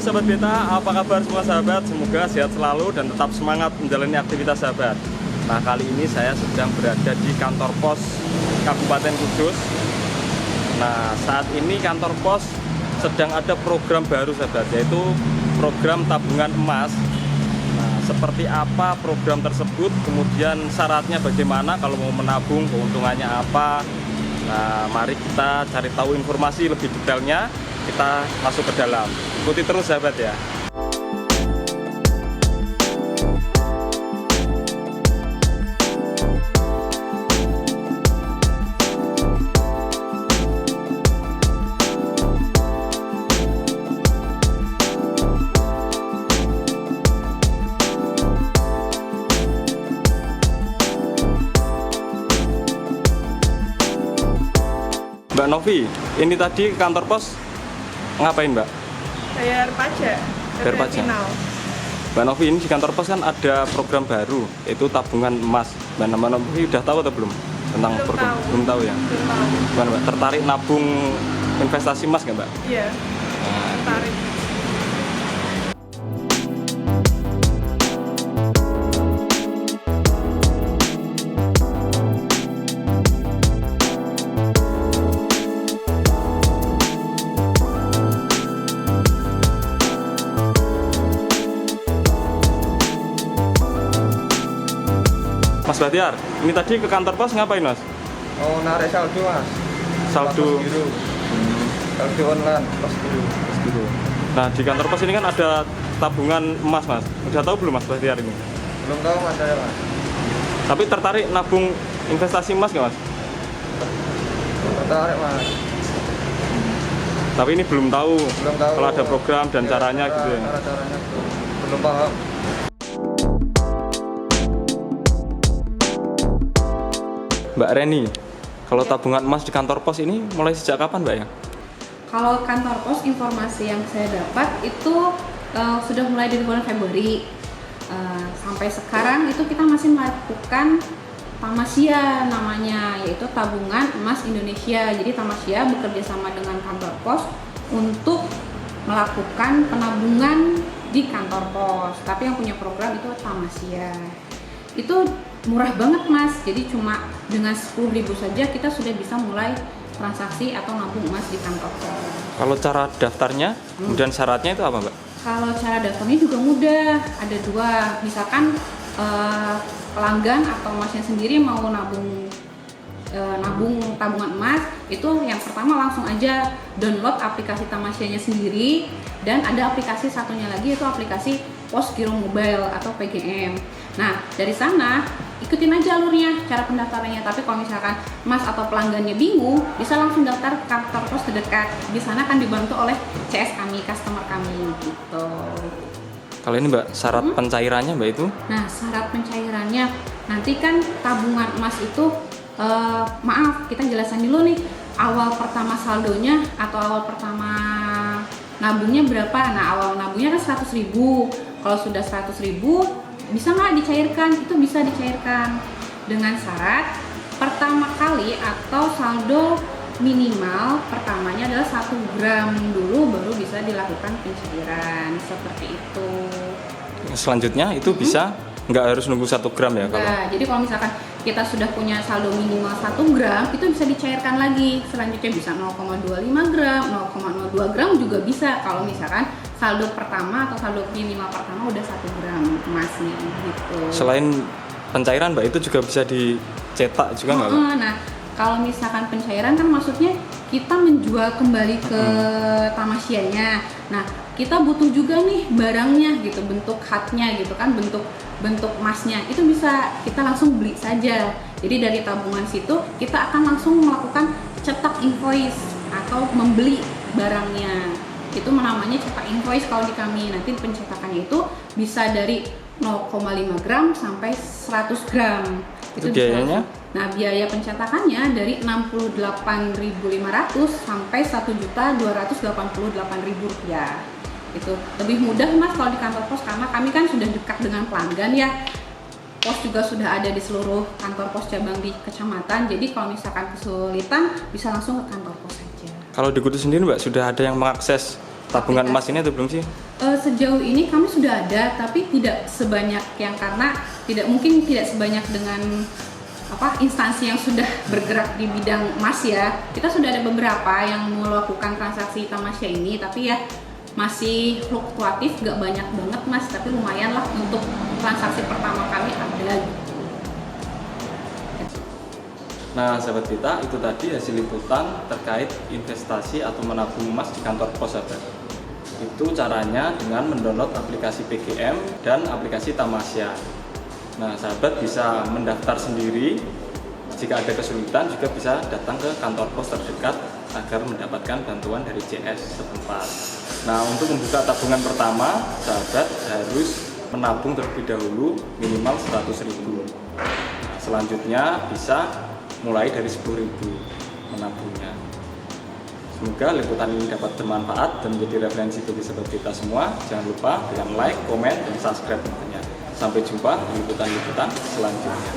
Sobat Beta, apa kabar semua sahabat? Semoga sehat selalu dan tetap semangat menjalani aktivitas sahabat. Nah, kali ini saya sedang berada di kantor pos Kabupaten Kudus. Nah, saat ini kantor pos sedang ada program baru sahabat, yaitu program tabungan emas. Nah, seperti apa program tersebut, kemudian syaratnya bagaimana kalau mau menabung, keuntungannya apa. Nah, mari kita cari tahu informasi lebih detailnya. Kita masuk ke dalam. Ikuti terus sahabat ya. Mbak Novi, ini tadi kantor pos ngapain Mbak? Bayar pajak. Bayar pajak. Final. Mbak Novi, ini di kantor pos kan ada program baru, yaitu tabungan emas. Mbak Novi udah tahu atau belum tentang Belum program? tahu. Belum tahu ya. Belum tahu. Gimana Mbak? Tertarik nabung investasi emas nggak Mbak? Iya. Tertarik. Mas Batiar, ini tadi ke kantor pos ngapain Mas? Oh, narik saldo mas. Saldo. Pos biru. Saldo online pos biru. Nah, di kantor pos ini kan ada tabungan emas Mas. Udah tahu belum Mas Batiar ini? Belum tahu mas saya mas. Tapi tertarik nabung investasi emas nggak Mas? Tertarik mas. Tapi ini belum tahu. Belum tahu. Kalau ada program dan Ya, caranya gitu ya. Caranya belum paham. Mbak Reni, kalau tabungan emas di kantor pos ini mulai sejak kapan Mbak ya? Kalau kantor pos, informasi yang saya dapat itu sudah mulai dari bulan Februari. Sampai sekarang itu kita masih melakukan Tamasya namanya, yaitu Tabungan Emas Indonesia. Jadi Tamasya bekerja sama dengan kantor pos untuk melakukan penabungan di kantor pos. Tapi yang punya program itu Tamasya. Itu murah banget Mas, jadi cuma dengan 10.000 saja kita sudah bisa mulai transaksi atau nabung emas di kantor pos. Kalau cara daftarnya, kemudian syaratnya itu apa Mbak? Kalau cara daftarnya juga mudah, ada dua. Misalkan pelanggan atau masnya sendiri mau nabung tabungan emas, itu yang pertama langsung aja download aplikasi Tamasyanya sendiri, dan ada aplikasi satunya lagi yaitu aplikasi Pos Giro Mobile atau PGM. Nah, dari sana ikutin aja alurnya cara pendaftarannya. Tapi kalau misalkan Mas atau pelanggannya bingung, bisa langsung daftar ke kantor pos terdekat. Di sana akan dibantu oleh CS kami, customer kami gitu. Kalau ini Mbak, syarat pencairannya Mbak itu? Nah, syarat pencairannya nanti kan tabungan emas itu maaf, kita jelasin dulu nih. Awal pertama saldonya atau awal pertama nabungnya berapa? Nah, awal nabungnya kan 100.000. Kalau sudah 100.000, bisa nggak dicairkan? Itu bisa dicairkan dengan syarat pertama kali atau saldo minimal pertamanya adalah 1 gram dulu, baru bisa dilakukan pencairan seperti itu. Selanjutnya itu bisa nggak harus nunggu 1 gram ya? Kalau Nah, jadi kalau misalkan kita sudah punya saldo minimal 1 gram, itu bisa dicairkan lagi. Selanjutnya bisa 0,25 gram, 0,02 gram juga bisa. Kalau misalkan saldo pertama atau saldo minimal pertama udah 1 gram emasnya gitu. selain pencairan Mbak, itu juga bisa dicetak juga nggak Mbak? Nah, kalau misalkan pencairan kan maksudnya kita menjual kembali ke Tamasyanya. Nah, kita butuh juga nih barangnya gitu, bentuk hatnya gitu kan, bentuk emasnya. Itu bisa kita langsung beli saja. Jadi dari tabungan situ kita akan langsung melakukan cetak invoice atau membeli barangnya. Itu namanya cetak invoice kalau di kami. Nanti pencetakannya itu bisa dari 0,5 gram sampai 100 gram. Itu biayanya? Nah, biaya pencetakannya dari 68.500 sampai 1.288.000 rupiah. Itu lebih mudah Mas kalau di kantor pos, karena kami kan sudah dekat dengan pelanggan ya. Pos juga sudah ada di seluruh kantor pos cabang di kecamatan. Jadi kalau misalkan kesulitan bisa langsung ke kantor pos saja. Kalau di Kudus sendiri Mbak, sudah ada yang mengakses tabungan emas ini atau belum sih? Sejauh ini kami sudah ada, tapi tidak sebanyak yang, karena tidak sebanyak dengan instansi yang sudah bergerak di bidang emas ya. Kita sudah ada beberapa yang melakukan transaksi tamasya ini, tapi ya masih fluktuatif, gak banyak banget Mas, tapi lumayan lah untuk transaksi pertama kami ada. Nah, sahabat kita, itu tadi hasil liputan terkait investasi atau menabung emas di kantor pos, sahabat. Itu caranya dengan mendownload aplikasi PGM dan aplikasi Tamasya. Nah, sahabat bisa mendaftar sendiri. Jika ada kesulitan juga bisa datang ke kantor pos terdekat agar mendapatkan bantuan dari CS setempat. Nah, untuk membuka tabungan pertama, sahabat harus menabung terlebih dahulu minimal 100.000. Selanjutnya bisa mulai dari 10.000 menabungnya. Semoga liputan ini dapat bermanfaat dan menjadi referensi bagi sahabat kita semua. Jangan lupa dengan like, komen, dan subscribe tentunya. Sampai jumpa di liputan-liputan selanjutnya.